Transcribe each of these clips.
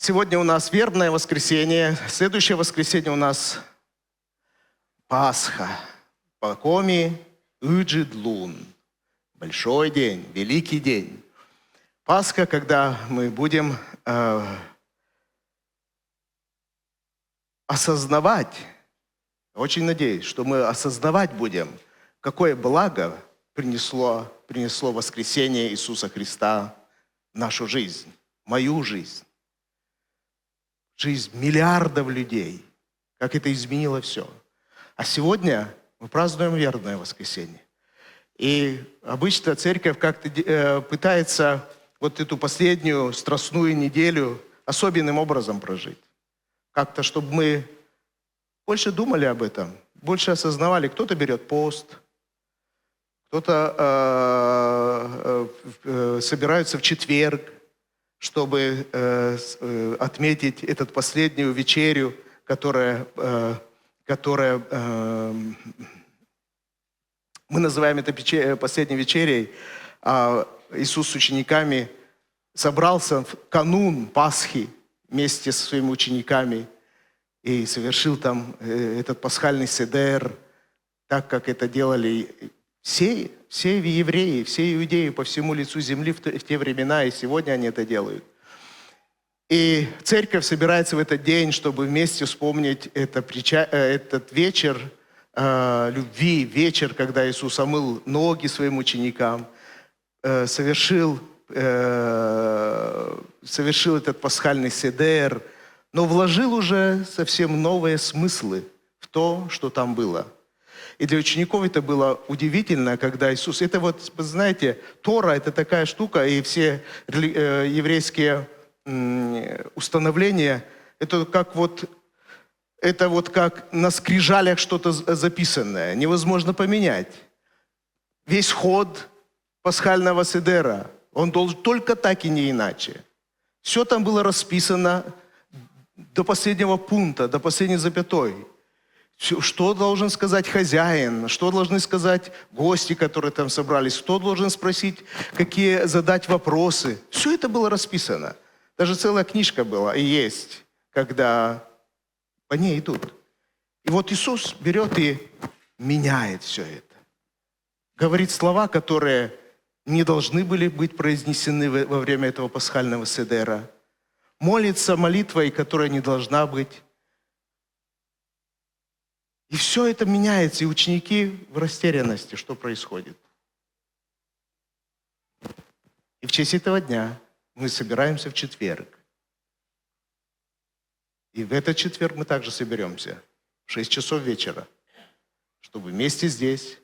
Сегодня у нас вербное воскресенье, следующее воскресенье у нас Пасха. Пакоми Уджидлун. Большой день, великий день. Пасха, когда мы будем осознавать, очень надеюсь, что мы осознавать будем, какое благо принесло воскресение Иисуса Христа в нашу жизнь, мою жизнь, жизнь миллиардов людей, как это изменило все. А сегодня мы празднуем вербное воскресенье. И обычно церковь как-то пытается вот эту последнюю страстную неделю особенным образом прожить. Как-то, чтобы мы больше думали об этом, больше осознавали. Кто-то берет пост, кто-то собирается в четверг, чтобы отметить эту последнюю вечерю, которая мы называем это последней вечерей. Иисус с учениками собрался в канун Пасхи вместе со своими учениками и совершил там этот пасхальный седер, так как это делали все евреи, все иудеи по всему лицу земли в те времена, и сегодня они это делают. И церковь собирается в этот день, чтобы вместе вспомнить этот вечер любви, вечер, когда Иисус омыл ноги своим ученикам, совершил этот пасхальный седер, но вложил уже совсем новые смыслы в то, что там было. И для учеников это было удивительно, когда Иисус... Это вот, знаете, Тора — это такая штука, и все еврейские установления, это как на скрижалях что-то записанное, невозможно поменять. Весь ход пасхального седера, он должен только так и не иначе. Все там было расписано до последнего пункта, до последней запятой. Что должен сказать хозяин, что должны сказать гости, которые там собрались, кто должен спросить, какие задать вопросы. Все это было расписано. Даже целая книжка была и есть, когда по ней идут. И вот Иисус берет и меняет все это. Говорит слова, которые не должны были быть произнесены во время этого пасхального седера. Молится молитвой, которая не должна быть. И все это меняется, и ученики в растерянности, что происходит. И в честь этого дня мы собираемся в четверг. И в этот четверг мы также соберемся в 6 часов вечера, чтобы вместе здесь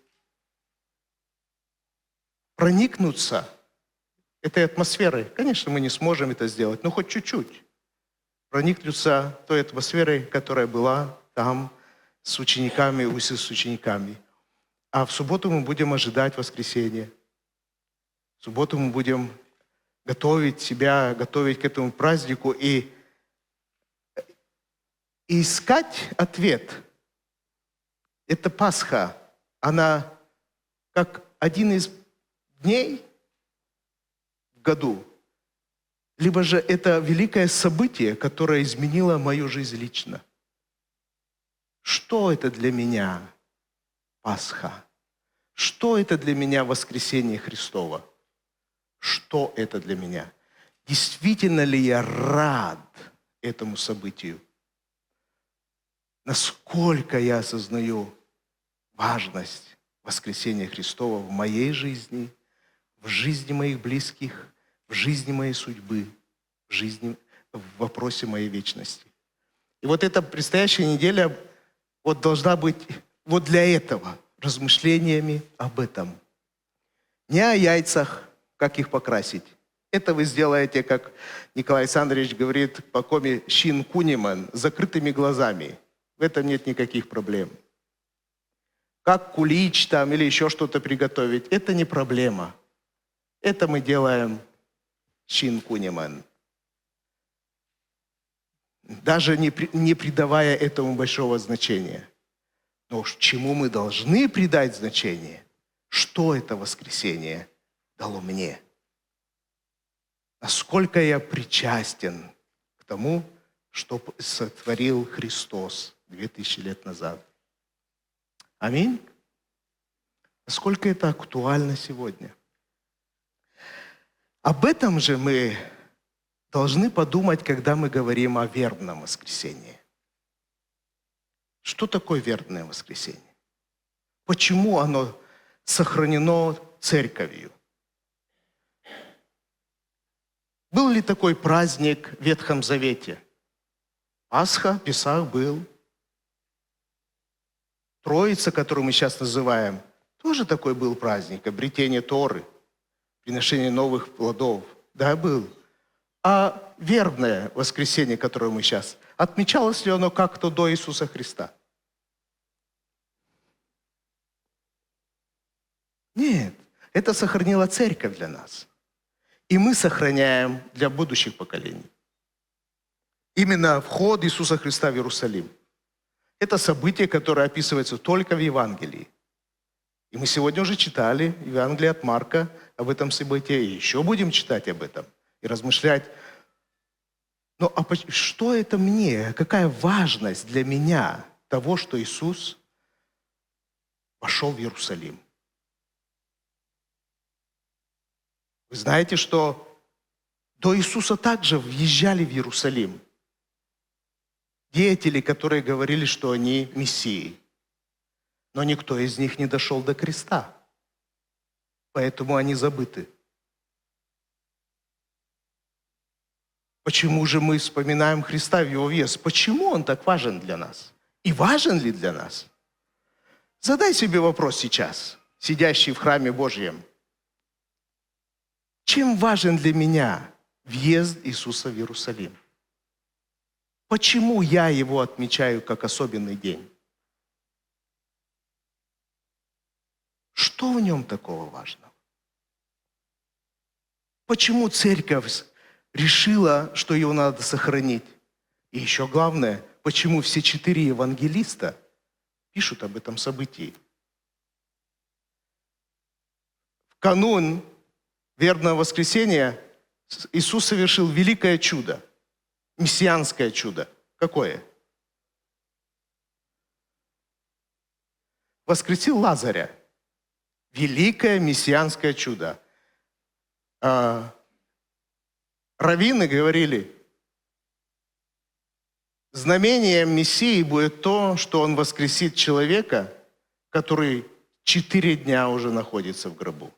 проникнуться этой атмосферой. Конечно, мы не сможем это сделать, но хоть чуть-чуть. Проникнуться той атмосферой, которая была там с учениками, с учениками. А в субботу мы будем ожидать воскресения. В субботу мы будем готовить себя, готовить к этому празднику и искать ответ. Это Пасха, она как один из дней в году, либо же это великое событие, которое изменило мою жизнь лично. Что это для меня Пасха? Что это для меня воскресение Христово? Что это для меня? Действительно ли я рад этому событию? Насколько я осознаю важность воскресения Христова в моей жизни, в жизни моих близких, в жизни моей судьбы, в вопросе моей вечности. И вот эта предстоящая неделя должна быть для этого, размышлениями об этом. Не о яйцах, как их покрасить. Это вы сделаете, как Николай Александрович говорит, пакоми шин кунимен, с закрытыми глазами. В этом нет никаких проблем. Как кулич там или еще что-то приготовить, это не проблема. Это мы делаем шин кунимен. Даже не придавая этому большого значения. Но чему мы должны придать значение? Что это воскресение дало мне? Насколько я причастен к тому, что сотворил Христос 2000 лет назад. Аминь. Насколько это актуально сегодня? Об этом же мы должны подумать, когда мы говорим о вербном воскресении. Что такое вербное воскресенье? Почему оно сохранено церковью? Был ли такой праздник в Ветхом Завете? Пасха, Песах был. Троица, которую мы сейчас называем, тоже такой был праздник, обретение Торы, приношение новых плодов. Да, был. А вербное воскресенье, которое мы сейчас, отмечалось ли оно как-то до Иисуса Христа? Нет, это сохранила церковь для нас. И мы сохраняем для будущих поколений. Именно вход Иисуса Христа в Иерусалим. Это событие, которое описывается только в Евангелии. И мы сегодня уже читали Евангелие от Марка об этом событии, и еще будем читать об этом и размышлять. Но что это мне? Какая важность для меня того, что Иисус пошел в Иерусалим? Вы знаете, что до Иисуса также въезжали в Иерусалим деятели, которые говорили, что они мессии. Но никто из них не дошел до креста. Поэтому они забыты. Почему же мы вспоминаем Христа в Его вес? Почему Он так важен для нас? И важен ли для нас? Задай себе вопрос сейчас, сидящий в храме Божьем. Чем важен для меня въезд Иисуса в Иерусалим? Почему я его отмечаю как особенный день? Что в нем такого важного? Почему церковь решила, что его надо сохранить? И еще главное, почему все 4 евангелиста пишут об этом событии? В канун вербного воскресения Иисус совершил великое чудо, мессианское чудо. Какое? Воскресил Лазаря. Великое мессианское чудо. Раввины говорили, знамением Мессии будет то, что Он воскресит человека, который 4 дня уже находится в гробу.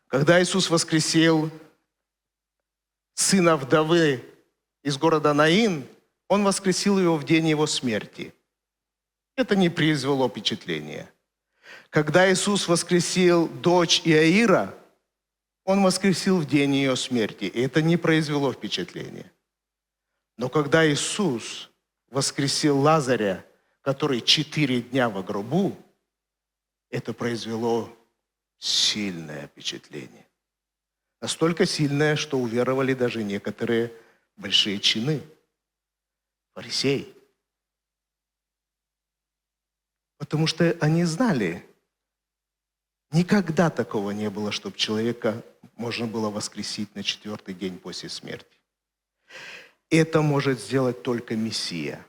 Когда Иисус воскресил сына вдовы из города Наин, Он воскресил его в день его смерти. Это не произвело впечатления. Когда Иисус воскресил дочь Иаира, Он воскресил в день ее смерти, и это не произвело впечатления. Но когда Иисус воскресил Лазаря, который 4 дня во гробу, это произвело сильное впечатление. Настолько сильное, что уверовали даже некоторые большие чины, фарисеи. Потому что они знали, никогда такого не было, чтобы человека можно было воскресить на 4-й день после смерти. Это может сделать только Мессия.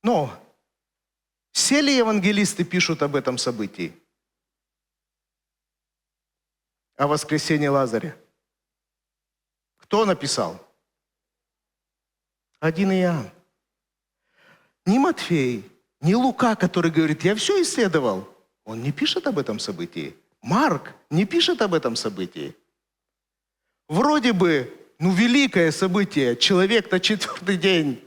Но все ли евангелисты пишут об этом событии? О воскресении Лазаря? Кто написал? Один Иоанн. Ни Матфей, ни Лука, который говорит, я все исследовал. Он не пишет об этом событии. Марк не пишет об этом событии. Вроде бы, великое событие. Человек на 4-й день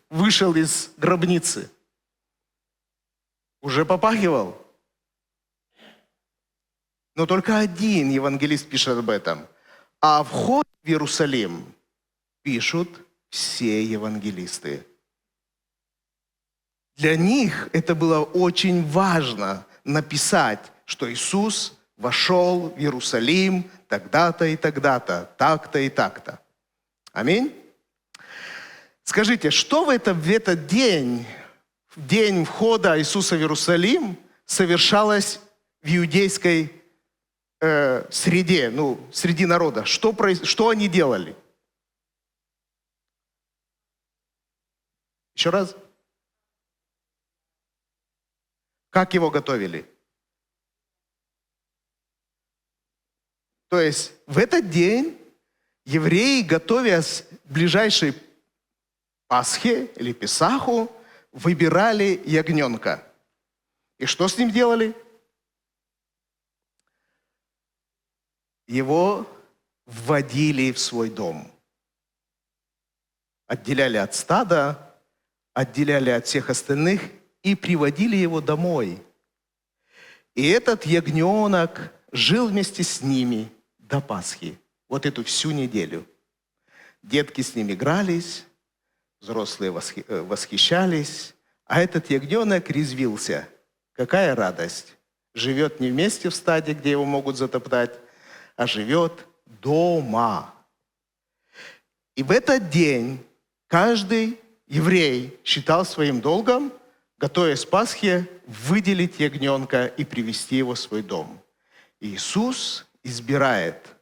вышел из гробницы. Уже попахивал. Но только один евангелист пишет об этом. А вход в Иерусалим пишут все евангелисты. Для них это было очень важно написать, что Иисус вошел в Иерусалим тогда-то и тогда-то, так-то и так-то. Аминь. Скажите, что в этот день, в день входа Иисуса в Иерусалим, совершалось в иудейской среде, среди народа, что они делали? Еще раз. Как его готовили? То есть в этот день евреи, готовясь к ближайшей Пасхе или Песаху, выбирали ягненка. И что с ним делали? Его вводили в свой дом. Отделяли от стада, отделяли от всех остальных и приводили его домой. И этот ягненок жил вместе с ними до Пасхи. Вот эту всю неделю. Детки с ним игрались, взрослые восхищались, а этот ягненок резвился. Какая радость! Живет не вместе в стаде, где его могут затоптать, а живет дома. И в этот день каждый еврей считал своим долгом, готовясь к Пасхе, выделить ягненка и привести его в свой дом. И Иисус избирает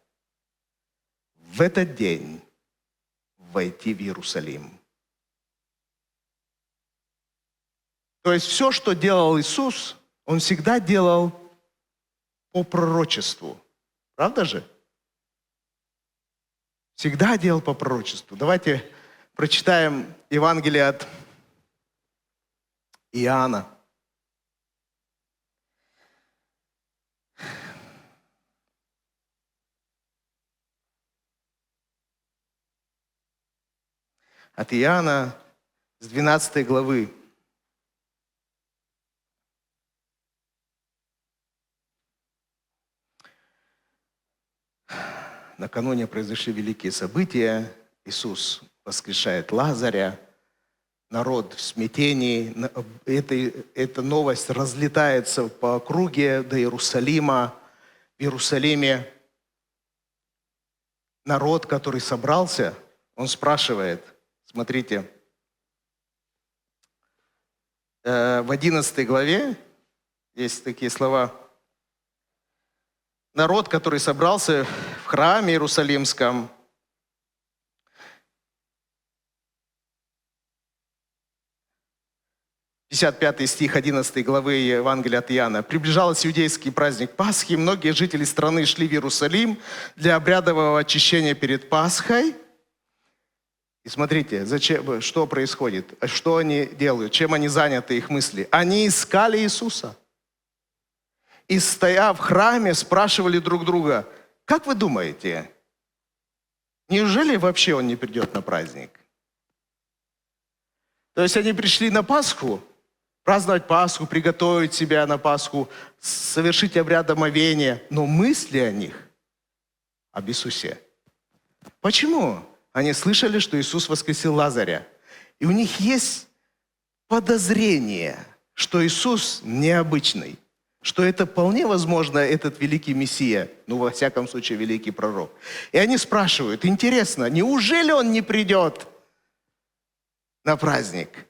в этот день войти в Иерусалим. То есть все, что делал Иисус, Он всегда делал по пророчеству. Правда же? Всегда делал по пророчеству. Давайте прочитаем Евангелие от Иоанна. От Иоанна с 12 главы. Накануне произошли великие события. Иисус воскрешает Лазаря. Народ в смятении. Эта новость разлетается по округе до Иерусалима. В Иерусалиме народ, который собрался, он спрашивает, смотрите, в 11 главе есть такие слова. Народ, который собрался в храме Иерусалимском, (55 стих 11 главы Евангелия от Иоанна). «Приближался иудейский праздник Пасхи, многие жители страны шли в Иерусалим для обрядового очищения перед Пасхой». И смотрите, что происходит, что они делают, чем они заняты, их мысли. Они искали Иисуса. И, стоя в храме, спрашивали друг друга, как вы думаете, неужели вообще Он не придет на праздник? То есть они пришли на Пасху, праздновать Пасху, приготовить себя на Пасху, совершить обряд омовения, но мысли о них, об Иисусе. Почему? Они слышали, что Иисус воскресил Лазаря. И у них есть подозрение, что Иисус необычный, что это вполне возможно этот великий Мессия, во всяком случае, великий пророк. И они спрашивают, интересно, неужели Он не придет на праздник?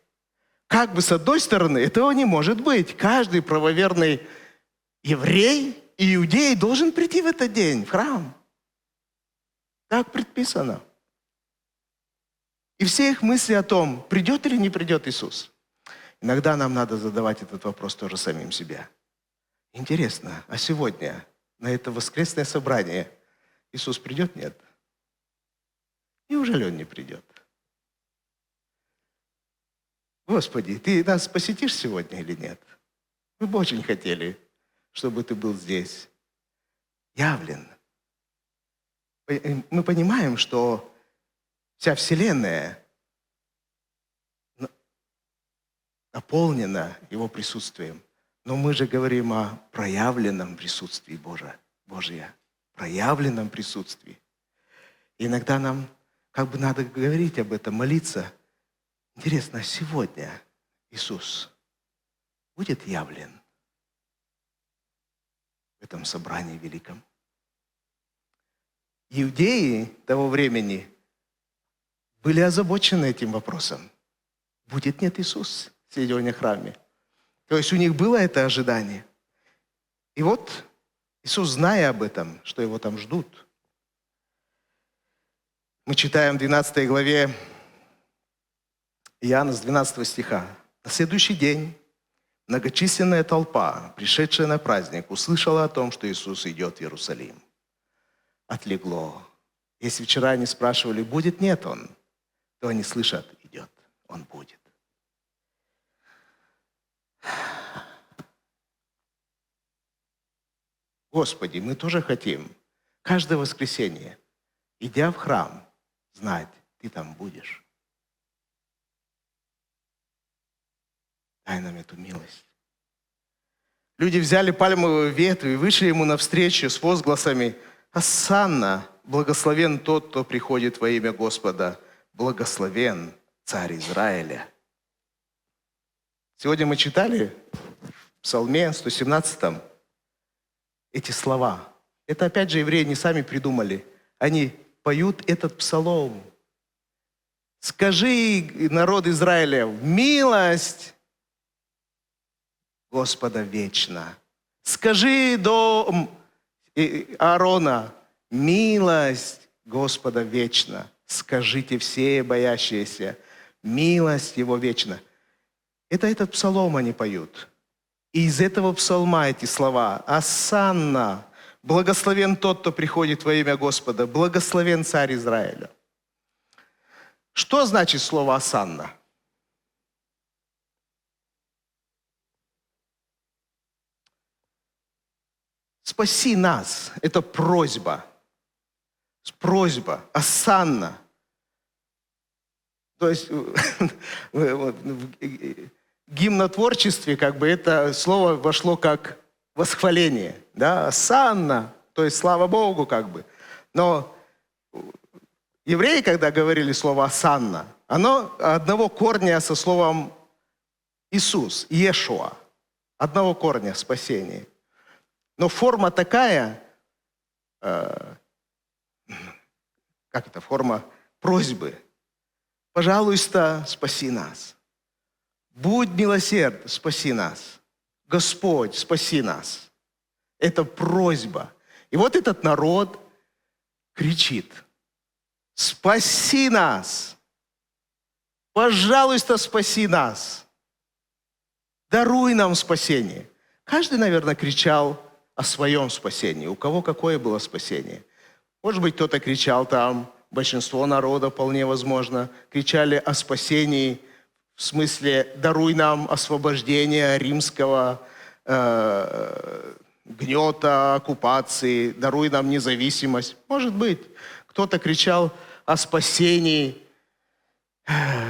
Как бы с одной стороны, этого не может быть. Каждый правоверный еврей и иудей должен прийти в этот день в храм. Так предписано. И все их мысли о том, придет или не придет Иисус. Иногда нам надо задавать этот вопрос тоже самим себе. Интересно, а сегодня на это воскресное собрание Иисус придет? Нет. Неужели Он не придет? Господи, Ты нас посетишь сегодня или нет? Мы бы очень хотели, чтобы Ты был здесь, явлен. Мы понимаем, что вся Вселенная наполнена Его присутствием. Но мы же говорим о проявленном присутствии Божьем, проявленном присутствии. И иногда нам надо говорить об этом, молиться. Интересно, сегодня Иисус будет явлен в этом собрании великом? Иудеи того времени были озабочены этим вопросом. Будет нет Иисус сегодня в храме? То есть у них было это ожидание. И вот Иисус, зная об этом, что его там ждут, мы читаем в 12 главе Иоанна с 12 стиха. На следующий день многочисленная толпа, пришедшая на праздник, услышала о том, что Иисус идет в Иерусалим. Отлегло. Если вчера они спрашивали, будет, нет он, то они слышат, идет, он будет. Господи, мы тоже хотим каждое воскресенье, идя в храм, знать, ты там будешь. Дай нам эту милость. Люди взяли пальмовую ветвь и вышли ему навстречу с возгласами: «Осанна, благословен тот, кто приходит во имя Господа, благословен Царь Израиля». Сегодня мы читали в Псалме 117 эти слова. Это опять же евреи не сами придумали. Они поют этот псалом. «Скажи, народ Израиля, милость Господа вечна. Скажи дом Аарона, милость Господа вечна. Скажите все боящиеся, милость Его вечна». Это этот псалом они поют. И из этого псалма эти слова: «Осанна, благословен тот, кто приходит во имя Господа, благословен Царь Израиля». Что значит слово «осанна»? Спаси нас. Это просьба. Просьба. Осанна. То есть в гимнотворчестве как бы это слово вошло как восхваление. Да? Осанна. То есть слава Богу как бы. Но евреи, когда говорили слово «осанна», оно одного корня со словом Иисус, Иешуа. Одного корня спасения. Но форма такая, как это, форма просьбы. Пожалуйста, спаси нас. Будь милосерд, спаси нас. Господь, спаси нас. Это просьба. И вот этот народ кричит: спаси нас. Пожалуйста, спаси нас. Даруй нам спасение. Каждый, наверное, кричал о своем спасении. У кого какое было спасение? Может быть, кто-то кричал там, большинство народа, вполне возможно, кричали о спасении, в смысле, даруй нам освобождение римского гнета, оккупации, даруй нам независимость. Может быть, кто-то кричал о спасении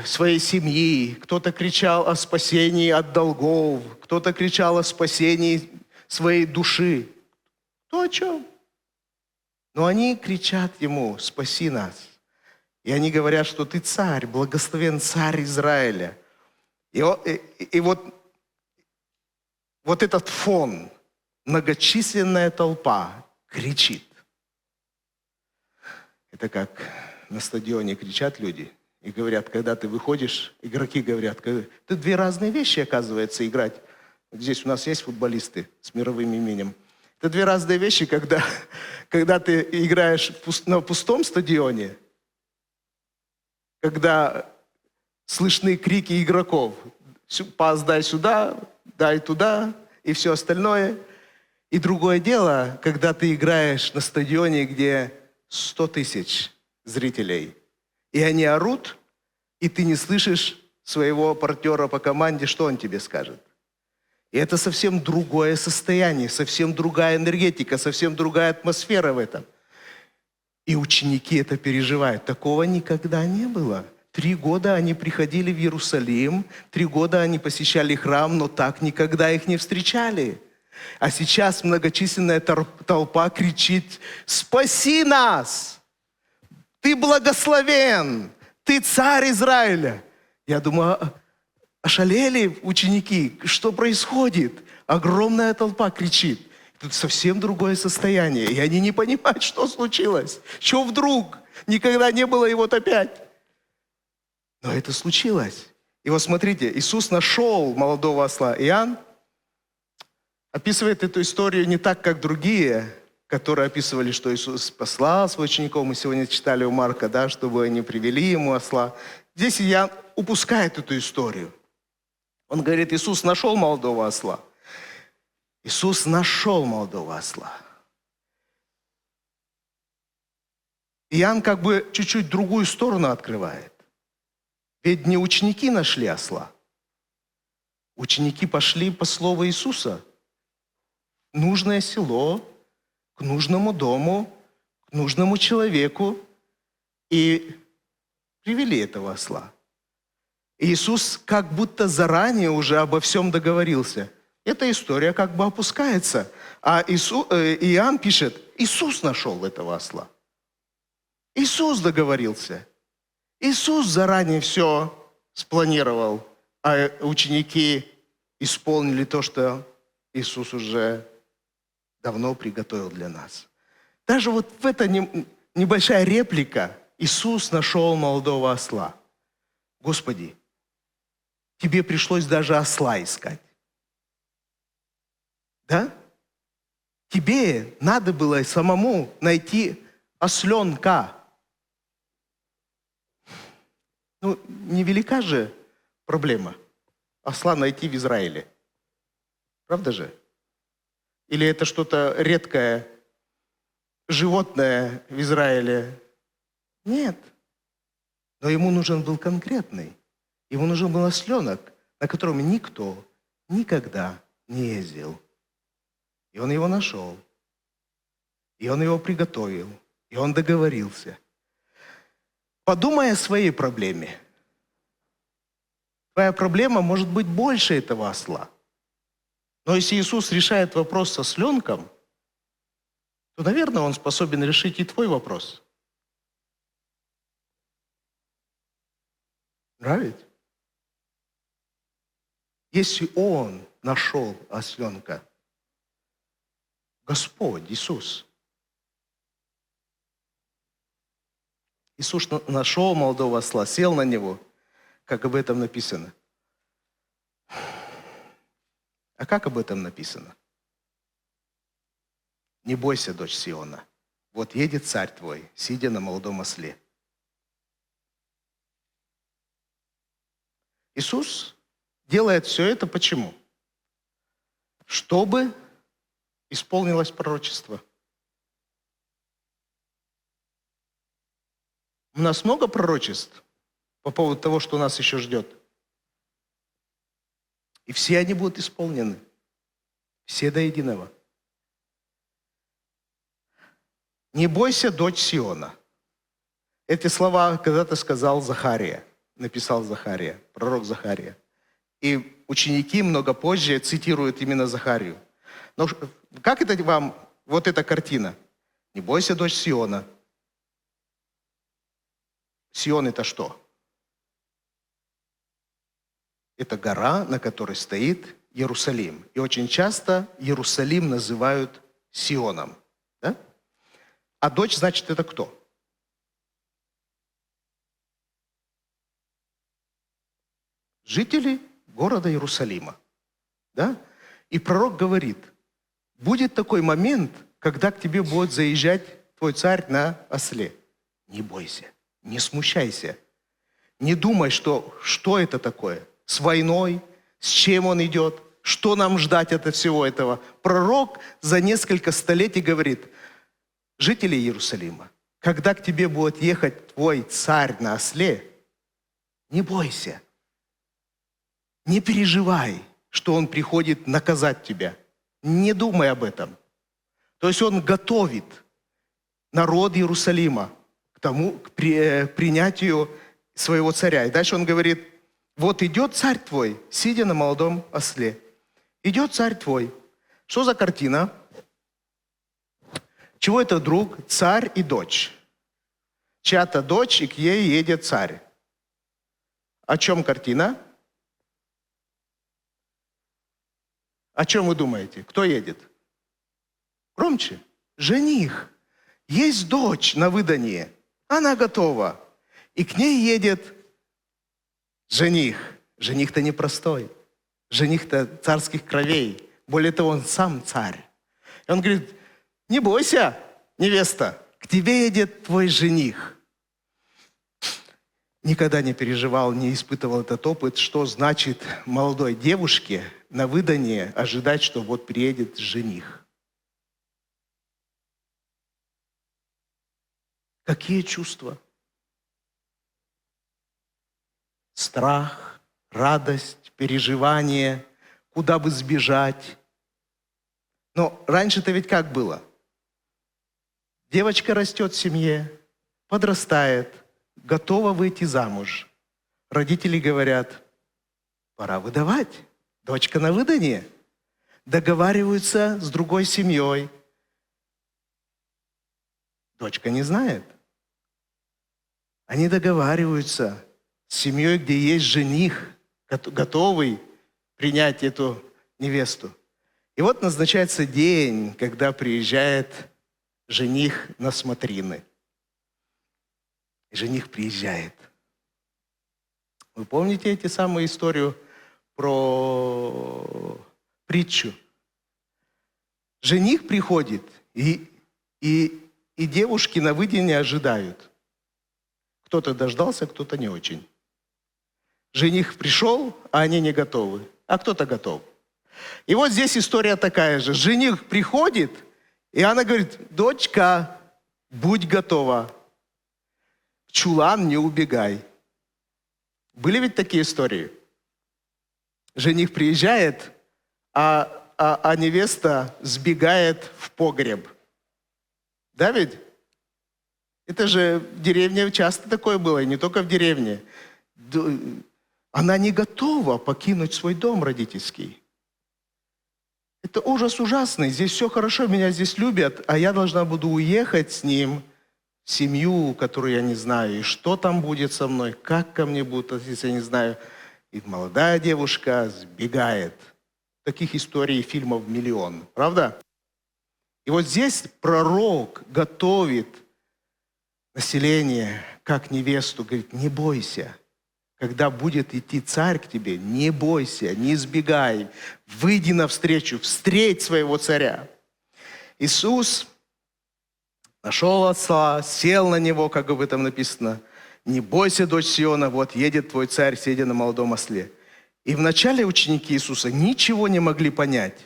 своей семьи, кто-то кричал о спасении от долгов, кто-то кричал о спасении своей души. Кто о чем? Но они кричат ему: спаси нас. И они говорят, что ты царь, благословен Царь Израиля. И вот этот фон, многочисленная толпа кричит. Это как на стадионе кричат люди и говорят, когда ты выходишь, игроки говорят, это две разные вещи, оказывается, играть. Вот здесь у нас есть футболисты с мировым именем. Это две разные вещи, когда ты играешь на пустом стадионе, когда слышны крики игроков: пас дай сюда, дай туда и все остальное. И другое дело, когда ты играешь на стадионе, где 100 тысяч зрителей, и они орут, и ты не слышишь своего партнера по команде, что он тебе скажет. И это совсем другое состояние, совсем другая энергетика, совсем другая атмосфера в этом. И ученики это переживают. Такого никогда не было. 3 года они приходили в Иерусалим, 3 года они посещали храм, но так никогда их не встречали. А сейчас многочисленная толпа кричит: спаси нас! Ты благословен! Ты царь Израиля! Я думаю, ошалели ученики, что происходит? Огромная толпа кричит. Тут совсем другое состояние. И они не понимают, что случилось. Что вдруг? Никогда не было, и вот опять. Но это случилось. И вот смотрите, Иисус нашел молодого осла. Иоанн описывает эту историю не так, как другие, которые описывали, что Иисус послал своих учеников. Мы сегодня читали у Марка, да, чтобы они привели ему осла. Здесь Иоанн упускает эту историю. Он говорит, Иисус нашел молодого осла. Иисус нашел молодого осла. Иоанн как бы чуть-чуть другую сторону открывает. Ведь не ученики нашли осла. Ученики пошли по слову Иисуса. В нужное село, к нужному дому, к нужному человеку. И привели этого осла. И Иисус как будто заранее уже обо всем договорился. Эта история как бы опускается. А Иоанн пишет, Иисус нашел этого осла. Иисус договорился. Иисус заранее все спланировал, а ученики исполнили то, что Иисус уже давно приготовил для нас. Даже вот в эта небольшая реплика «Иисус нашел молодого осла». Господи, тебе пришлось даже осла искать. Да? Тебе надо было самому найти осленка. Ну, невелика же проблема осла найти в Израиле. Правда же? Или это что-то редкое животное в Израиле? Нет. Но ему нужен был конкретный. Ему нужен был осленок, на котором никто никогда не ездил. И он его нашел. И он его приготовил. И он договорился. Подумай о своей проблеме. Твоя проблема может быть больше этого осла. Но если Иисус решает вопрос с осленком, то, наверное, Он способен решить и твой вопрос. Нравится? Если Он нашел осленка, Господь Иисус, Иисус нашел молодого осла, сел на него, как об этом написано. А как об этом написано? Не бойся, дочь Сиона. Вот едет царь твой, сидя на молодом осле. Иисус делает все это почему? Чтобы исполнилось пророчество. У нас много пророчеств по поводу того, что нас еще ждет. И все они будут исполнены. Все до единого. Не бойся, дочь Сиона. Эти слова когда-то сказал Захария, написал Захария, пророк Захария. И ученики много позже цитируют именно Захарию. Но как это вам, вот эта картина? Не бойся, дочь Сиона. Сион это что? Это гора, на которой стоит Иерусалим. И очень часто Иерусалим называют Сионом. Да? А дочь, значит, это кто? Жители города Иерусалима. Да? И пророк говорит, будет такой момент, когда к тебе будет заезжать твой царь на осле. Не бойся, не смущайся. Не думай, что это такое. С войной, с чем он идет, что нам ждать от всего этого. Пророк за несколько столетий говорит, жители Иерусалима, когда к тебе будет ехать твой царь на осле, не бойся, не переживай, что он приходит наказать тебя. Не думай об этом. То есть он готовит народ Иерусалима к принятию своего царя. И дальше он говорит, вот идет царь твой, сидя на молодом осле. Идет царь твой. Что за картина? Чего это друг? Царь и дочь. Чья-то дочь, и к ей едет царь. О чем картина? О чем вы думаете? Кто едет? Громче. Жених. Есть дочь на выданье. Она готова. И к ней едет жених. Жених-то непростой. Жених-то царских кровей. Более того, он сам царь. И он говорит, не бойся, невеста, к тебе едет твой жених. Никогда не переживал, не испытывал этот опыт, что значит молодой девушке на выданье ожидать, что вот приедет жених. Какие чувства? Страх, радость, переживание, куда бы сбежать. Но раньше-то ведь как было? Девочка растет в семье, подрастает, готова выйти замуж. Родители говорят, пора выдавать, дочка на выданье. Договариваются с другой семьей. Дочка не знает. Они договариваются с семьей, где есть жених, готовый принять эту невесту. И вот назначается день, когда приезжает жених на смотрины. Жених приезжает. Вы помните эти самую историю про притчу? Жених приходит, и девушки на выданье ожидают. Кто-то дождался, кто-то не очень. Жених пришел, а они не готовы, а кто-то готов. И вот здесь история такая же. Жених приходит, и она говорит, дочка, будь готова. В чулан не убегай. Были ведь такие истории? Жених приезжает, а невеста сбегает в погреб. Да ведь? Это же в деревне часто такое было, и не только в деревне. Она не готова покинуть свой дом родительский. Это ужас ужасный. Здесь все хорошо, меня здесь любят, а я должна буду уехать с ним в семью, которую я не знаю, и что там будет со мной, как ко мне будут относиться, я не знаю. И молодая девушка сбегает. Таких историй и фильмов миллион. Правда? И вот здесь пророк готовит население, как невесту, говорит, не бойся. Когда будет идти царь к тебе, не бойся, не избегай. Выйди навстречу, встреть своего царя. Иисус нашел отца, сел на него, как об этом написано. Не бойся, дочь Сиона, вот едет твой царь, сидя на молодом осле. И вначале ученики Иисуса ничего не могли понять.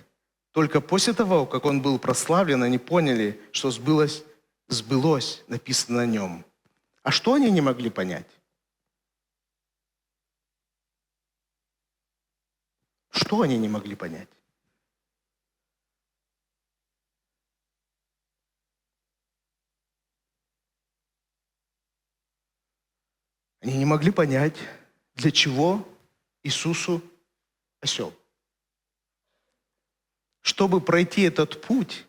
Только после того, как он был прославлен, они поняли, что сбылось, написано на нем. А что они не могли понять? Что они не могли понять? Они не могли понять, для чего Иисусу осел. Чтобы пройти этот путь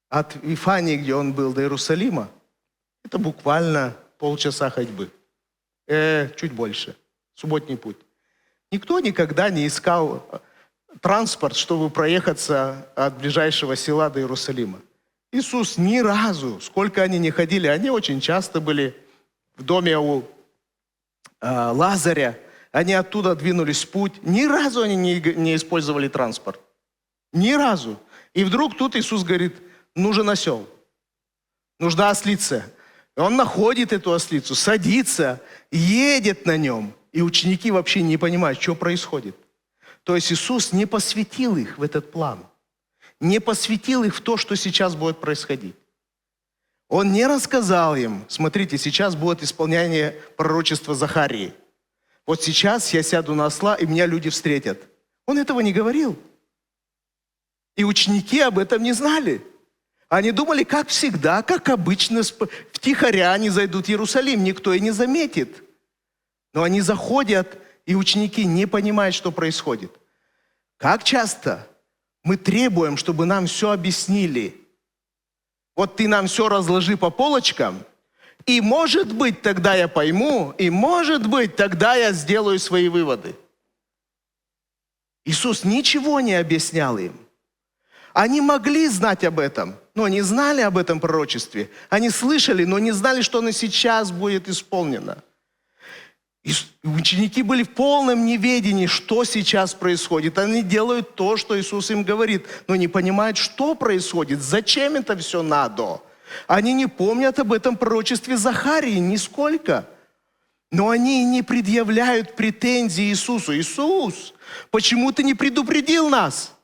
от Вифании, где он был, до Иерусалима, это буквально полчаса ходьбы. Чуть больше. Субботний путь. Никто никогда не искал транспорт, чтобы проехаться от ближайшего села до Иерусалима. Иисус ни разу, сколько они ни ходили, они очень часто были в доме у Лазаря, они оттуда двинулись в путь. Ни разу они не использовали транспорт. Ни разу. И вдруг тут Иисус говорит, нужен осел, нужна ослица. И он находит эту ослицу, садится, едет на нем. И ученики вообще не понимают, что происходит. То есть Иисус не посвятил их в этот план. Не посвятил их в то, что сейчас будет происходить. Он не рассказал им, смотрите, сейчас будет исполнение пророчества Захарии. Вот сейчас я сяду на осла, и меня люди встретят. Он этого не говорил. И ученики об этом не знали. Они думали, как всегда, как обычно, втихаря они зайдут в Иерусалим, никто и не заметит. Но они заходят, и ученики не понимают, что происходит. Как часто мы требуем, чтобы нам все объяснили. Вот ты нам все разложи по полочкам, и может быть, тогда я пойму, и может быть, тогда я сделаю свои выводы. Иисус ничего не объяснял им. Они могли знать об этом, но не знали об этом пророчестве. Они слышали, но не знали, что оно сейчас будет исполнено. И ученики были в полном неведении, что сейчас происходит. Они делают то, что Иисус им говорит, но не понимают, что происходит, зачем это все надо. Они не помнят об этом пророчестве Захарии нисколько. Но они не предъявляют претензий Иисусу. Иисус, почему ты не предупредил нас?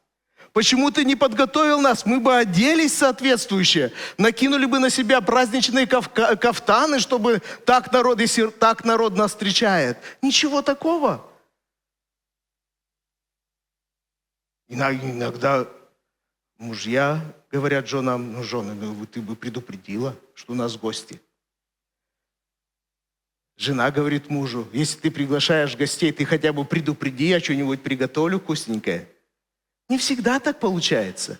Почему ты не подготовил нас? Мы бы оделись соответствующе, накинули бы на себя праздничные кафтаны, чтобы так народ, если так народ нас встречает. Ничего такого. Иногда мужья говорят женам: ну, жены, ты бы предупредила, что у нас гости. Жена говорит мужу: если ты приглашаешь гостей, ты хотя бы предупреди, я что-нибудь приготовлю вкусненькое. Не всегда так получается.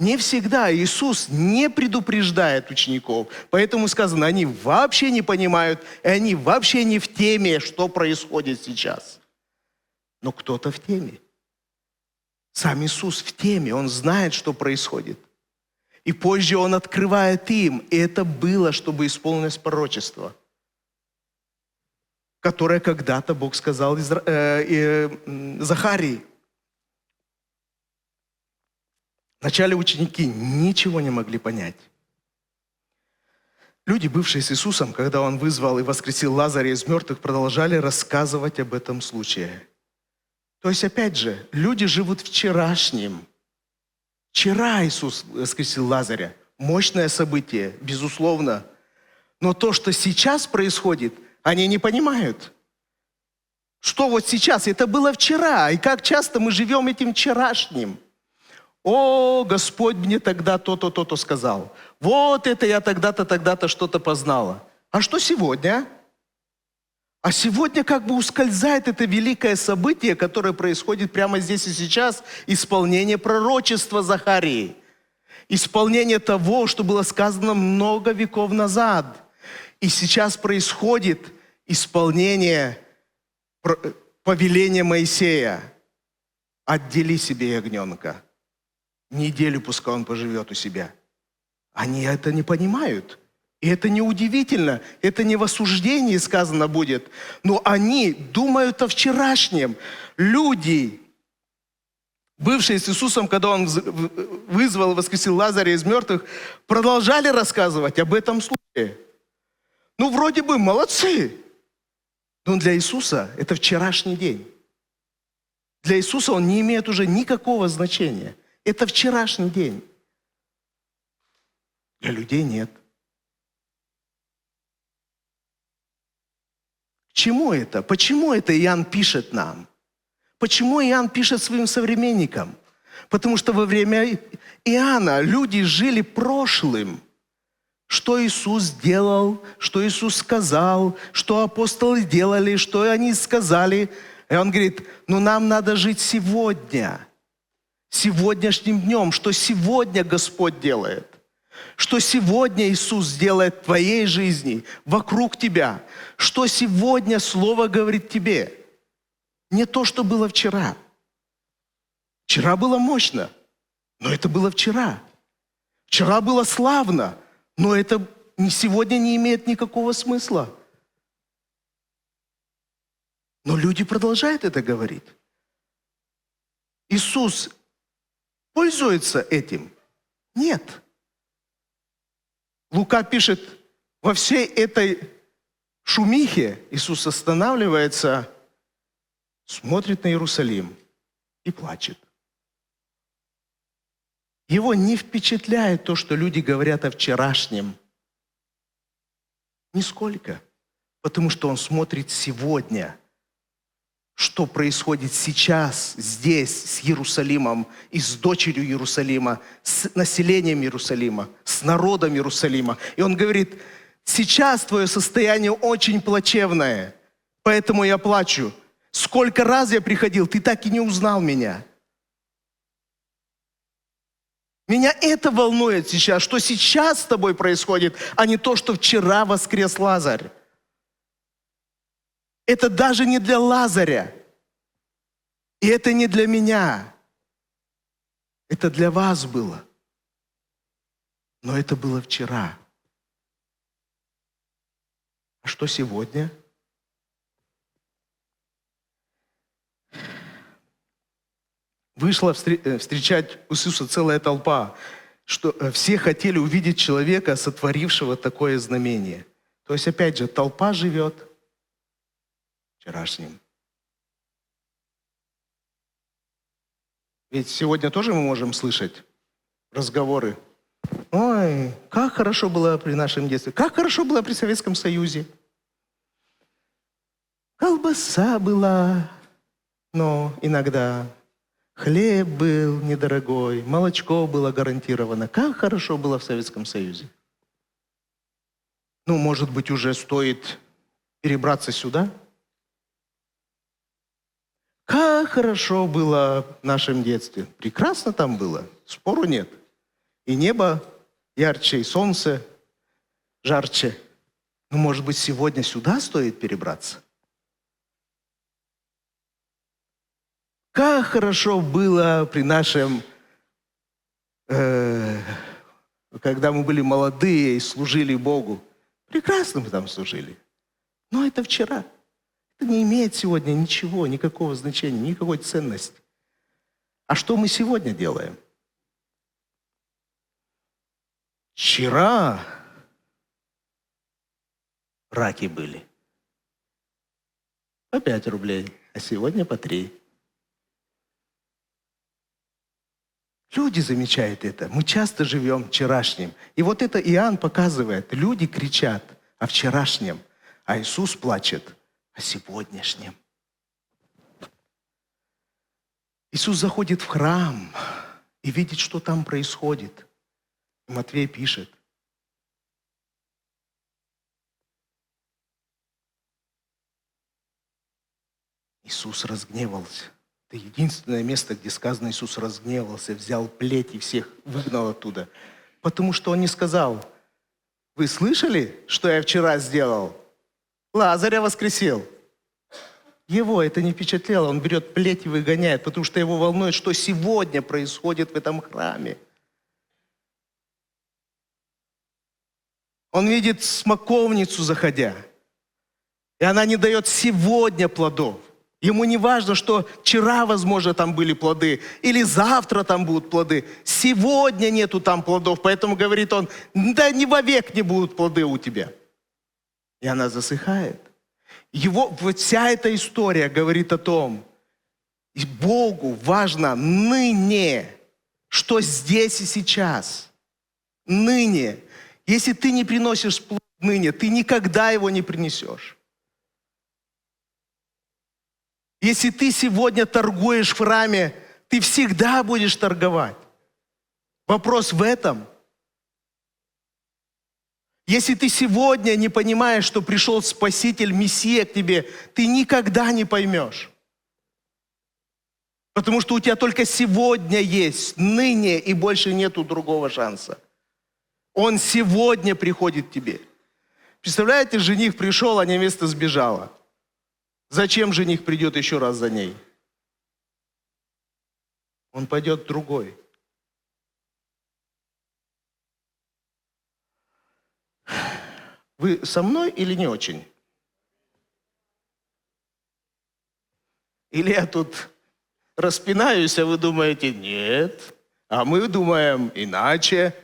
Не всегда. Иисус не предупреждает учеников. Поэтому сказано, они вообще не понимают, и они вообще не в теме, что происходит сейчас. Но кто-то в теме. Сам Иисус в теме, Он знает, что происходит. И позже Он открывает им, и это было, чтобы исполнилось пророчество, которое когда-то Бог сказал Захарии. Вначале ученики ничего не могли понять. Люди, бывшие с Иисусом, когда Он вызвал и воскресил Лазаря из мертвых, продолжали рассказывать об этом случае. То есть, опять же, люди живут вчерашним. Вчера Иисус воскресил Лазаря. Мощное событие, безусловно. Но то, что сейчас происходит, они не понимают. Что вот сейчас? Это было вчера. И как часто мы живем этим вчерашним. О, Господь мне тогда то-то, то-то сказал. Вот это я тогда-то, тогда-то что-то познала. А что сегодня? А сегодня как бы ускользает это великое событие, которое происходит прямо здесь и сейчас, исполнение пророчества Захарии. Исполнение того, что было сказано много веков назад. И сейчас происходит исполнение повеления Моисея. Отдели себе ягненка. Неделю пускай он поживет у себя. Они это не понимают. И это не удивительно. Это не в осуждении сказано будет. Но они думают о вчерашнем. Люди, бывшие с Иисусом, когда Он вызвал и воскресил Лазаря из мертвых, продолжали рассказывать об этом случае. Ну, вроде бы молодцы. Но для Иисуса это вчерашний день. Для Иисуса он не имеет уже никакого значения. Это вчерашний день. Для людей нет. К чему это? Почему это Иоанн пишет нам? Почему Иоанн пишет своим современникам? Потому что во время Иоанна люди жили прошлым. Что Иисус сделал, что Иисус сказал, что апостолы делали, что они сказали. И он говорит, ну нам надо жить сегодня. Сегодняшним днем, что сегодня Господь делает, что сегодня Иисус делает в твоей жизни, вокруг тебя, что сегодня Слово говорит тебе. Не то, что было вчера. Вчера было мощно, но это было вчера. Вчера было славно, но это сегодня не имеет никакого смысла. Но люди продолжают это говорить. Иисус пользуется этим? Нет. Лука пишет, во всей этой шумихе Иисус останавливается, смотрит на Иерусалим и плачет. Его не впечатляет то, что люди говорят о вчерашнем. Нисколько. Потому что он смотрит сегодня. Что происходит сейчас, здесь, с Иерусалимом, и с дочерью Иерусалима, с населением Иерусалима, с народом Иерусалима. И он говорит, сейчас твое состояние очень плачевное, поэтому я плачу. Сколько раз я приходил, ты так и не узнал меня. Меня это волнует сейчас, что сейчас с тобой происходит, а не то, что вчера воскрес Лазарь. Это даже не для Лазаря. И это не для меня. Это для вас было. Но это было вчера. А что сегодня? Вышла встречать Иисуса целая толпа, что все хотели увидеть человека, сотворившего такое знамение. То есть, опять же, толпа живет вчерашним. Ведь сегодня тоже мы можем слышать разговоры. Ой, как хорошо было при нашем детстве, как хорошо было при Советском Союзе. Колбаса была, но иногда хлеб был недорогой, молочко было гарантировано. Как хорошо было в Советском Союзе. Ну, может быть, уже стоит перебраться сюда? Как хорошо было в нашем детстве. Прекрасно там было, спору нет. И небо ярче, и солнце жарче. Но, может быть, сегодня сюда стоит перебраться? Как хорошо было при нашем, когда мы были молодые и служили Богу. Прекрасно мы там служили. Но это вчера. Это не имеет сегодня ничего, никакого значения, никакой ценности. А что мы сегодня делаем? Вчера раки были по 5 рублей, а сегодня по 3. Люди замечают это. Мы часто живем вчерашним. И вот это Иоанн показывает. Люди кричат о вчерашнем, а Иисус плачет о сегодняшнем. Иисус заходит в храм и видит, что там происходит. Матвей пишет. Иисус разгневался. Это единственное место, где сказано, Иисус разгневался, взял плеть и всех выгнал оттуда. Потому что Он не сказал, вы слышали, что я вчера сделал? Лазаря воскресил. Его это не впечатляло. Он берет плеть и выгоняет, потому что его волнует, что сегодня происходит в этом храме. Он видит смоковницу, заходя, и она не дает сегодня плодов. Ему не важно, что вчера, возможно, там были плоды, или завтра там будут плоды. Сегодня нету там плодов, поэтому говорит он, да не вовек не будут плоды у тебя. И она засыхает. Вот вся эта история говорит о том, и Богу важно ныне, что здесь и сейчас. Ныне. Если ты не приносишь плод ныне, ты никогда его не принесешь. Если ты сегодня торгуешь в храме, ты всегда будешь торговать. Вопрос в этом. Если ты сегодня не понимаешь, что пришел Спаситель, Мессия к тебе, ты никогда не поймешь. Потому что у тебя только сегодня есть, ныне, и больше нету другого шанса. Он сегодня приходит к тебе. Представляете, жених пришел, а невеста сбежала. Зачем жених придет еще раз за ней? Он пойдет другой. Вы со мной или не очень? Или я тут распинаюсь, а вы думаете, нет. А мы думаем иначе.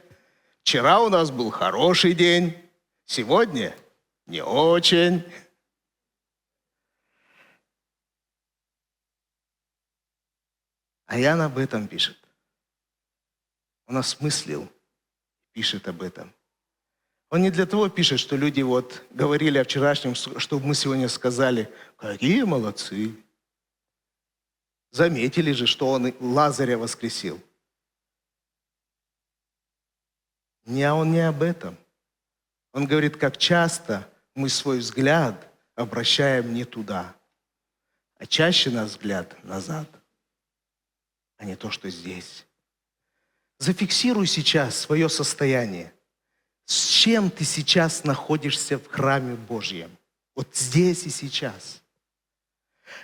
Вчера у нас был хороший день, сегодня не очень. А Иоанн об этом пишет. Он осмыслил, пишет об этом. Он не для того пишет, что люди вот говорили о вчерашнем, чтобы мы сегодня сказали, какие молодцы. Заметили же, что он Лазаря воскресил. Он не об этом. Он говорит, как часто мы свой взгляд обращаем не туда, а чаще наш взгляд назад, а не то, что здесь. Зафиксируй сейчас свое состояние. С чем ты сейчас находишься в храме Божьем? Вот здесь и сейчас.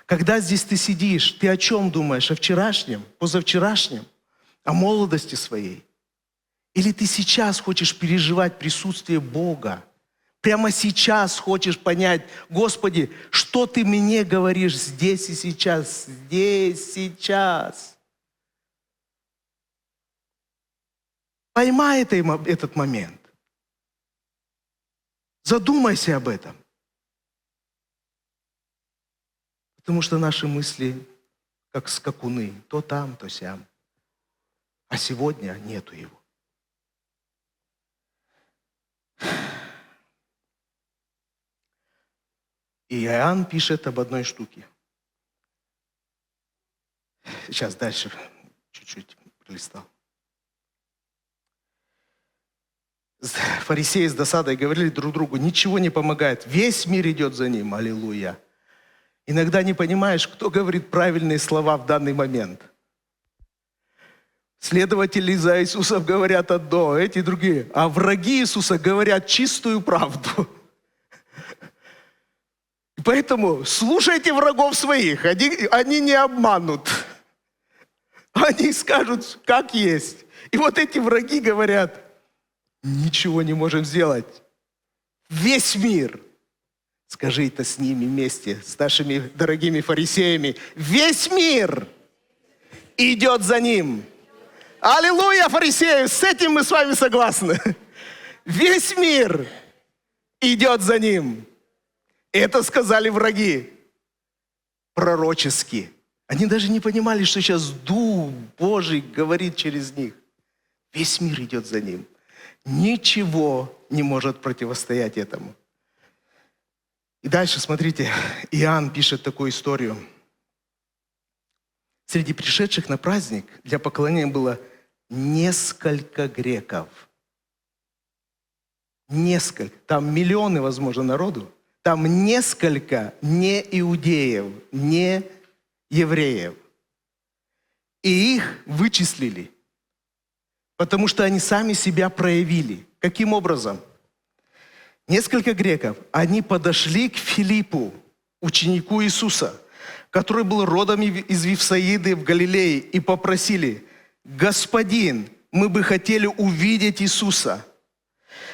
Когда здесь ты сидишь, ты о чем думаешь? О вчерашнем, позавчерашнем, о молодости своей? Или ты сейчас хочешь переживать присутствие Бога? Прямо сейчас хочешь понять, Господи, что ты мне говоришь здесь и сейчас? Здесь, сейчас. Поймай этот момент. Задумайся об этом. Потому что наши мысли, как скакуны, то там, то сям. А сегодня нету его. И Иоанн пишет об одной штуке. Сейчас дальше чуть-чуть пролистал. Фарисеи с досадой говорили друг другу: ничего не помогает, весь мир идет за ним. Аллилуйя. Иногда не понимаешь, кто говорит правильные слова в данный момент. Следователи за Иисусом говорят одно, эти другие. А враги Иисуса говорят чистую правду. И поэтому слушайте врагов своих, они не обманут. Они скажут, как есть. И вот эти враги говорят: ничего не можем сделать. Весь мир. Скажи это с ними вместе, с нашими дорогими фарисеями. Весь мир идет за ним. Аллилуйя, фарисеи, с этим мы с вами согласны. Весь мир идет за ним. Это сказали враги пророчески. Они даже не понимали, что сейчас Дух Божий говорит через них. Весь мир идет за ним. Ничего не может противостоять этому. И дальше, смотрите, Иоанн пишет такую историю. Среди пришедших на праздник для поклонения было несколько греков. Несколько. Там миллионы, возможно, народу. Там несколько не иудеев, не евреев. И их вычислили, потому что они сами себя проявили. Каким образом? Несколько греков, они подошли к Филиппу, ученику Иисуса, который был родом из Вифсаиды в Галилее, и попросили: «Господин, мы бы хотели увидеть Иисуса».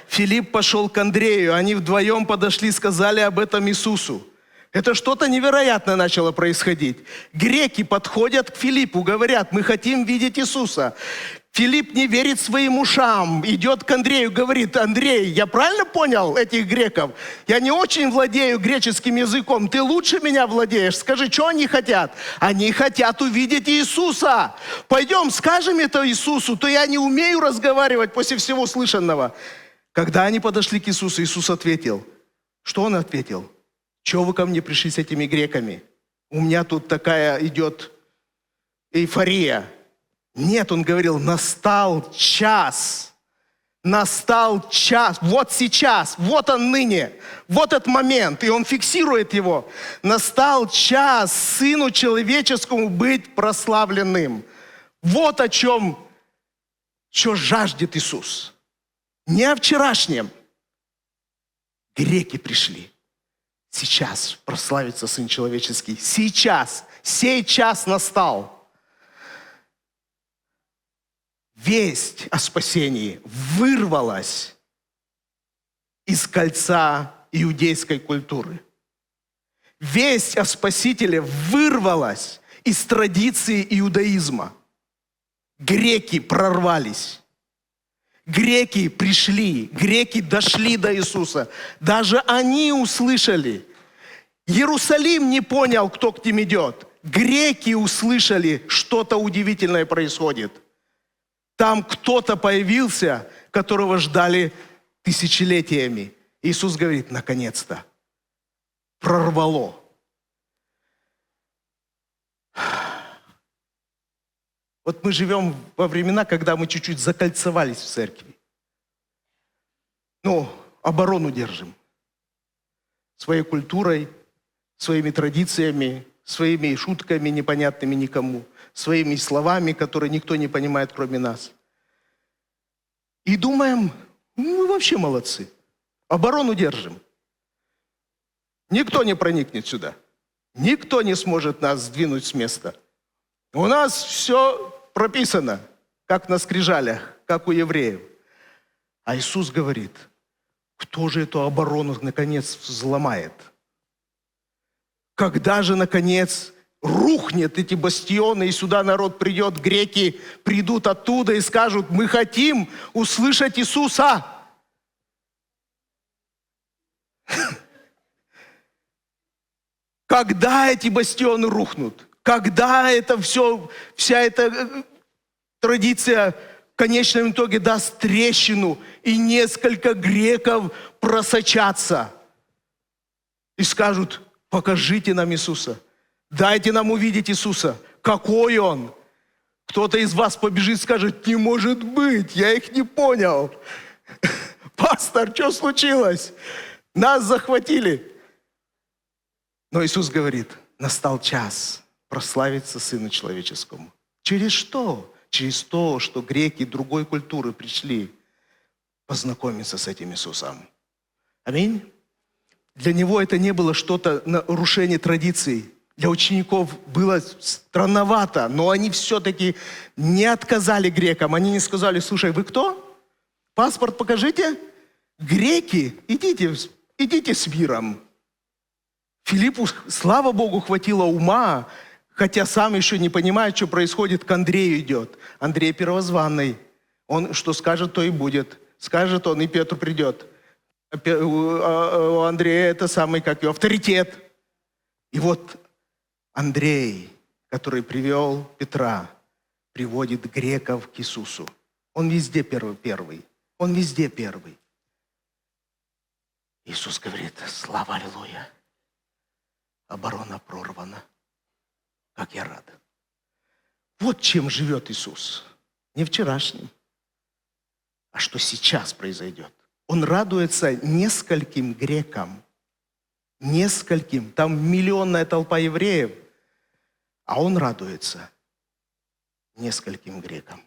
Филипп пошел к Андрею, они вдвоем подошли и сказали об этом Иисусу. Это что-то невероятное начало происходить. Греки подходят к Филиппу, говорят: мы хотим видеть Иисуса. Филипп не верит своим ушам, идет к Андрею, говорит: Андрей, я правильно понял этих греков? Я не очень владею греческим языком, ты лучше меня владеешь. Скажи, что они хотят? Они хотят увидеть Иисуса. Пойдем, скажем это Иисусу, то я не умею разговаривать после всего слышанного. Когда они подошли к Иисусу, Иисус ответил. Что Он ответил? Чего вы ко мне пришли с этими греками? У меня тут такая идет эйфория. Нет, Он говорил: настал час. Настал час. Вот сейчас. Вот он ныне. Вот этот момент. И Он фиксирует его. Настал час Сыну Человеческому быть прославленным. Вот о чем, что жаждет Иисус. Не о вчерашнем. Греки пришли. Сейчас прославится Сын Человеческий. Сейчас. Сей час настал. Весть о спасении вырвалась из кольца иудейской культуры. Весть о Спасителе вырвалась из традиции иудаизма. Греки прорвались. Греки пришли, греки дошли до Иисуса. Даже они услышали. Иерусалим не понял, кто к ним идет. Греки услышали, что-то удивительное происходит. Там кто-то появился, которого ждали тысячелетиями. Иисус говорит: наконец-то, прорвало. Вот мы живем во времена, когда мы чуть-чуть закольцевались в церкви. Оборону держим. Своей культурой, своими традициями, своими шутками непонятными никому, своими словами, которые никто не понимает, кроме нас. И думаем: мы вообще молодцы. Оборону держим. Никто не проникнет сюда. Никто не сможет нас сдвинуть с места. У нас все прописано, как на скрижалях, как у евреев. А Иисус говорит: кто же эту оборону наконец взломает? Когда же наконец рухнет эти бастионы, и сюда народ придет, греки придут оттуда и скажут: мы хотим услышать Иисуса. Когда эти бастионы рухнут? Когда это все, вся эта традиция в конечном итоге даст трещину, и несколько греков просочатся и скажут: покажите нам Иисуса, дайте нам увидеть Иисуса, какой Он. Кто-то из вас побежит и скажет: не может быть, я их не понял. Пастор, что случилось? Нас захватили. Но Иисус говорит: настал час прославиться Сыну Человеческому. Через что? Через то, что греки другой культуры пришли познакомиться с этим Иисусом. Аминь. Для него это не было что-то нарушение традиций. Для учеников было странновато, но они все-таки не отказали грекам. Они не сказали: слушай, вы кто? Паспорт покажите. Греки, идите с миром. Филиппу, слава Богу, хватило ума, хотя сам еще не понимает, что происходит, к Андрею идет. Андрей первозванный. Он что скажет, то и будет. Скажет он, и Петр придет. У Андрея это самый, как его, авторитет. И вот Андрей, который привел Петра, приводит греков к Иисусу. Он везде первый. Он везде первый. Иисус говорит: слава, аллилуйя. Оборона прорвана. Как я рад. Вот чем живет Иисус. Не вчерашним, а что сейчас произойдет. Он радуется нескольким грекам. Нескольким. Там миллионная толпа евреев. А он радуется нескольким грекам.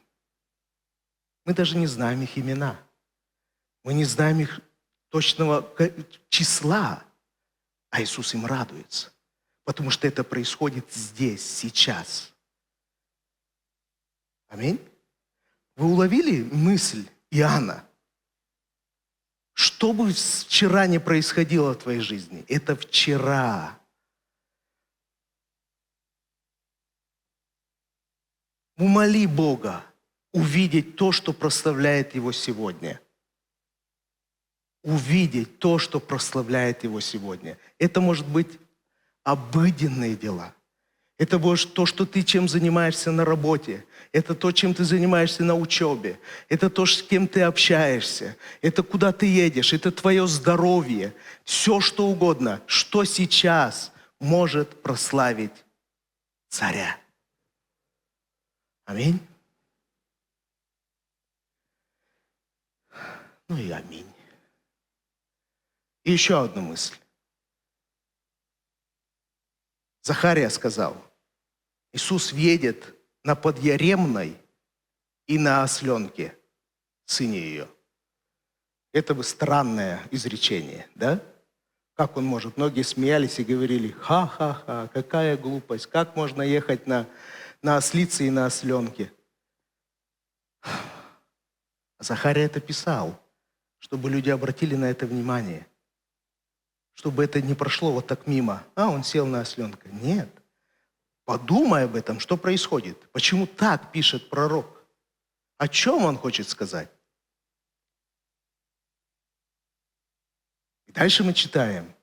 Мы даже не знаем их имена. Мы не знаем их точного числа. А Иисус им радуется. Потому что это происходит здесь, сейчас. Аминь. Вы уловили мысль Иоанна? Что бы вчера не происходило в твоей жизни, это вчера. Умоли Бога увидеть то, что прославляет Его сегодня. Увидеть то, что прославляет Его сегодня. Это может быть обыденные дела. Это может то, что ты чем занимаешься на работе. Это то, чем ты занимаешься на учебе. Это то, с кем ты общаешься. Это куда ты едешь. Это твое здоровье. Все, что угодно. Что сейчас может прославить царя. Аминь. Ну и аминь. И еще одна мысль. Захария сказал: Иисус въедет на подъяремной и на осленке, сыне ее. Это бы странное изречение, да? Как он может? Многие смеялись и говорили: ха-ха-ха, какая глупость, как можно ехать на ослице и на осленке? Захария это писал, чтобы люди обратили на это внимание. Чтобы это не прошло вот так мимо. Он сел на осленка. Нет. Подумай об этом, что происходит. Почему так пишет пророк? О чем он хочет сказать? И дальше мы читаем.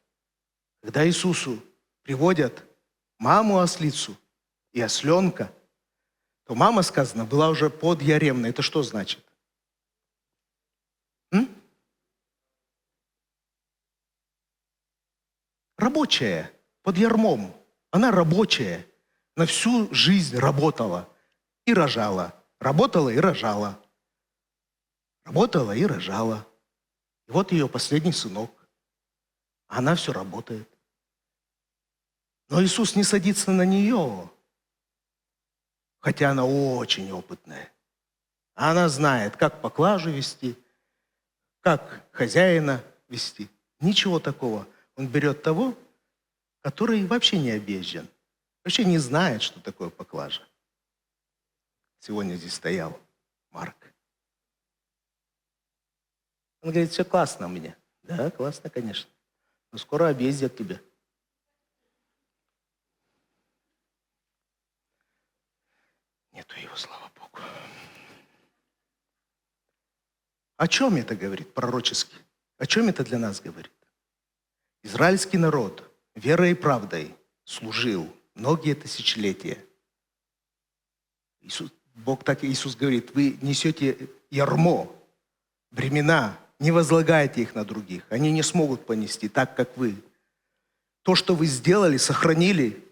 Когда Иисусу приводят маму-ослицу и осленка, то мама, сказано, была уже подъяремной. Это что значит? Рабочая, под ярмом. Она рабочая. На всю жизнь работала и рожала. Работала и рожала. Работала и рожала. И вот ее последний сынок. Она все работает. Но Иисус не садится на нее, хотя она очень опытная. Она знает, как поклажу вести, как хозяина вести. Ничего такого. Он берет того, который вообще не объезжен, вообще не знает, что такое поклажа. Сегодня здесь стоял Марк. Он говорит: все классно у меня. Да, классно, конечно. Но скоро объездят тебя. О чем это говорит пророчески? О чем это для нас говорит? Израильский народ верой и правдой служил многие тысячелетия. Иисус говорит, вы несете ярмо, бремена, не возлагайте их на других. Они не смогут понести так, как вы. То, что вы сделали, сохранили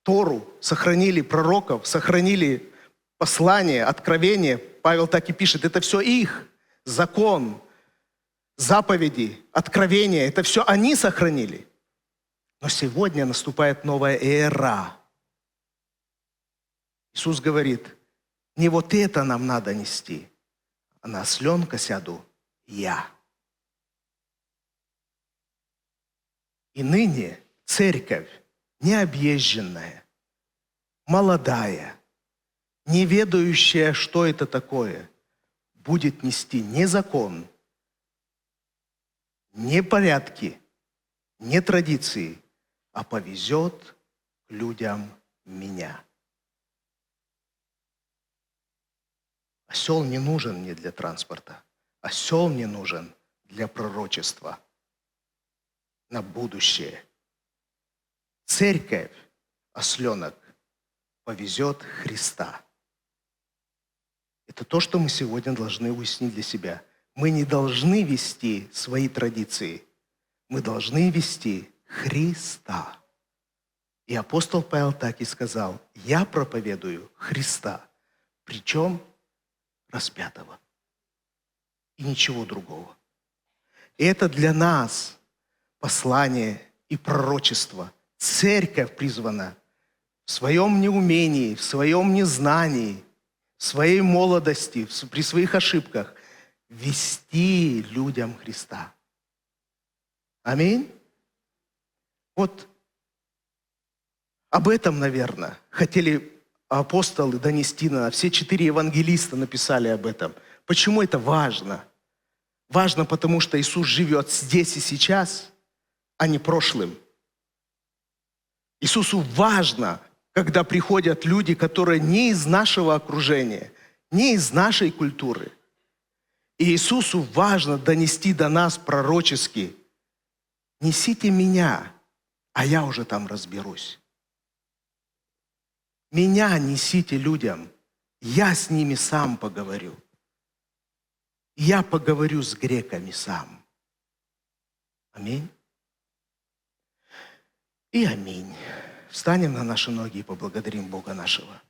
Тору, сохранили пророков, сохранили послание, откровение. Павел так и пишет, это все их. Закон, заповеди, откровения, это все они сохранили. Но сегодня наступает новая эра. Иисус говорит, не вот это нам надо нести, а на осленка сяду я. И ныне церковь необъезженная, молодая, не ведающая, что это такое, будет нести не закон, не порядки, не традиции, а повезет к людям меня. Осел не нужен мне для транспорта. Осел мне нужен для пророчества на будущее. Церковь, осленок, повезет Христа. Это то, что мы сегодня должны уяснить для себя. Мы не должны вести свои традиции. Мы должны вести Христа. И апостол Павел так и сказал, я проповедую Христа, причем распятого. И ничего другого. И это для нас послание и пророчество. Церковь призвана в своем неумении, в своем незнании, в своей молодости, при своих ошибках вести людям Христа. Аминь. Вот об этом, наверное, хотели апостолы донести на все 4 евангелиста написали об этом. Почему это важно? Важно, потому что Иисус живет здесь и сейчас, а не прошлым. Иисусу важно, когда приходят люди, которые не из нашего окружения, не из нашей культуры. И Иисусу важно донести до нас пророчески: несите меня, а я уже там разберусь. Меня несите людям, я с ними сам поговорю. Я поговорю с греками сам. Аминь. И аминь. Встанем на наши ноги и поблагодарим Бога нашего.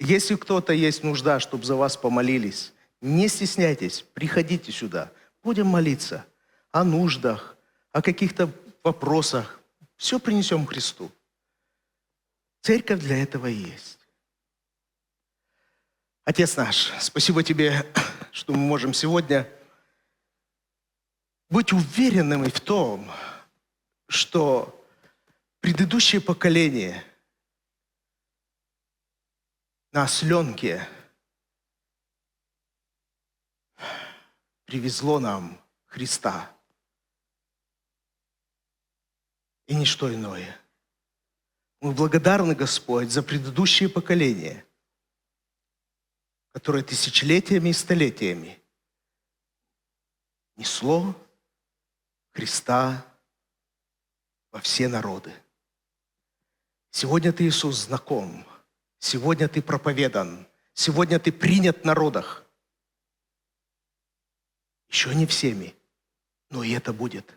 Если кто-то есть нужда, чтобы за вас помолились, не стесняйтесь, приходите сюда. Будем молиться о нуждах, о каких-то вопросах. Все принесем Христу. Церковь для этого и есть. Отец наш, спасибо Тебе, что мы можем сегодня быть уверенными в том, что предыдущее поколение на осленке привезло нам Христа. И ничто иное. Мы благодарны, Господь, за предыдущее поколение, которое тысячелетиями и столетиями несло Христа во все народы. Сегодня Ты, Иисус, знаком. Сегодня Ты проповедан. Сегодня Ты принят в народах. Еще не всеми, но и это будет.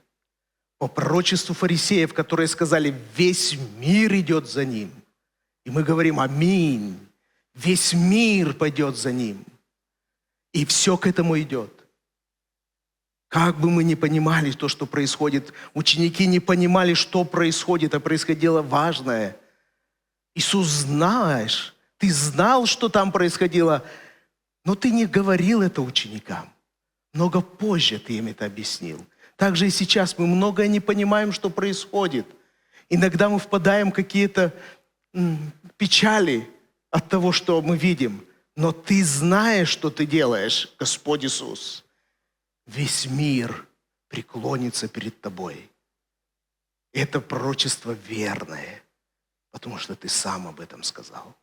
По пророчеству фарисеев, которые сказали, весь мир идет за Ним. И мы говорим, аминь. Весь мир пойдет за Ним. И все к этому идет. Как бы мы ни понимали то, что происходит, ученики не понимали, что происходит, а происходило важное. Иисус, знаешь, Ты знал, что там происходило, но Ты не говорил это ученикам. Много позже Ты им это объяснил. Также и сейчас мы многое не понимаем, что происходит. Иногда мы впадаем в какие-то печали от того, что мы видим. Но Ты знаешь, что Ты делаешь, Господь Иисус. Весь мир преклонится перед Тобой. И это пророчество верное, потому что Ты сам об этом сказал.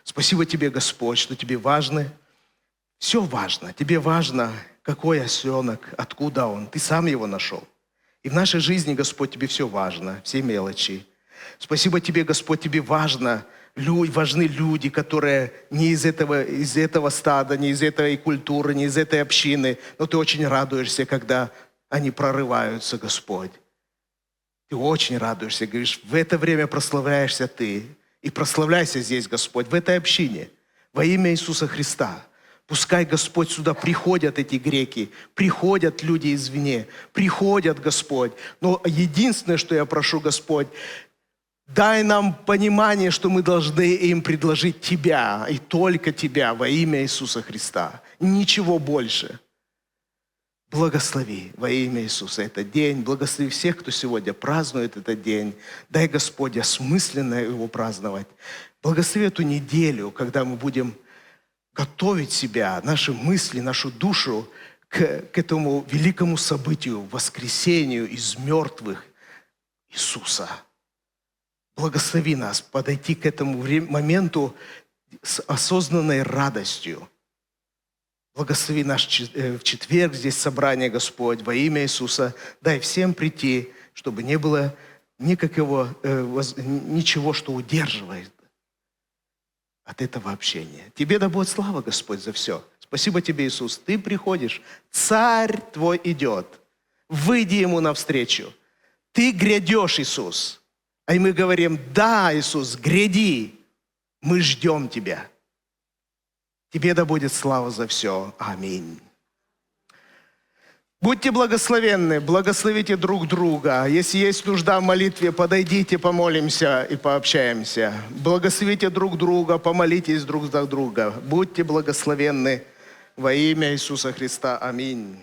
Спасибо Тебе, Господь, что Тебе важно, все важно. Тебе важно, какой осленок, откуда он. Ты сам его нашел. И в нашей жизни, Господь, Тебе все важно, все мелочи. Спасибо Тебе, Господь, Тебе важны люди, которые не из этого стада, не из этой культуры, не из этой общины, но Ты очень радуешься, когда они прорываются, Господь. Ты очень радуешься, говоришь, в это время прославляешься Ты. И прославляйся здесь, Господь, в этой общине, во имя Иисуса Христа. Пускай, Господь, сюда приходят эти греки, приходят люди извне, приходят, Господь. Но единственное, что я прошу, Господь, дай нам понимание, что мы должны им предложить Тебя, и только Тебя во имя Иисуса Христа. Ничего больше. Благослови во имя Иисуса этот день. Благослови всех, кто сегодня празднует этот день. Дай, Господь, осмысленно его праздновать. Благослови эту неделю, когда мы будем готовить себя, наши мысли, нашу душу к этому великому событию, воскресению из мертвых Иисуса. Благослови нас подойти к этому моменту с осознанной радостью. Благослови наш в четверг здесь собрание, Господь, во имя Иисуса. Дай всем прийти, чтобы не было ничего, что удерживает от этого общения. Тебе да будет слава, Господь, за все. Спасибо Тебе, Иисус. Ты приходишь, Царь Твой идет. Выйди Ему навстречу. Ты грядешь, Иисус. А мы говорим, да, Иисус, гряди. Мы ждем Тебя. Тебе да будет слава за все. Аминь. Будьте благословенны, благословите друг друга. Если есть нужда в молитве, подойдите, помолимся и пообщаемся. Благословите друг друга, помолитесь друг за друга. Будьте благословенны во имя Иисуса Христа. Аминь.